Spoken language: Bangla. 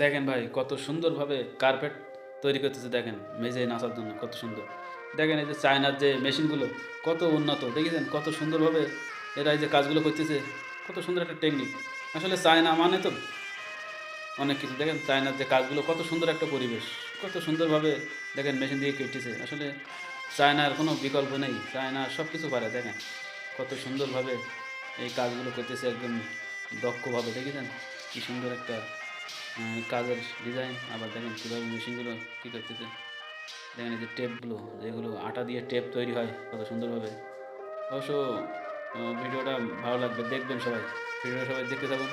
দেখেন ভাই কত সুন্দরভাবে কার্পেট তৈরি করতেছে দেখেন মেঝে নাচার জন্য কত সুন্দর। দেখেন এই যে চায়নার যে মেশিনগুলো কত উন্নত দেখেছেন কত সুন্দরভাবে এরা এই যে কাজগুলো করতেছে, কত সুন্দর একটা টেকনিক। আসলে চায়না মানে তো অনেক কিছু। দেখেন চায়নার যে কাজগুলো কত সুন্দর একটা পরিবেশ, কত সুন্দরভাবে দেখেন মেশিন দিয়ে কেটেছে। আসলে চায়নার কোনো বিকল্প নেই, চায়না সব কিছু পারে। দেখেন কত সুন্দরভাবে এই কাজগুলো করতেছে একদম দক্ষভাবে। দেখেছেন কি সুন্দর একটা কাজের ডিজাইন। আবার দেখেন কীভাবে মেশিনগুলো কী করতেছে। দেখেন এই যে টেপগুলো, যেগুলো আটা দিয়ে টেপ তৈরি হয় কত সুন্দরভাবে। অবশ্য ভিডিওটা ভালো লাগবে, দেখবেন সবাই, ভিডিওটা সবাই দেখতে থাকুন।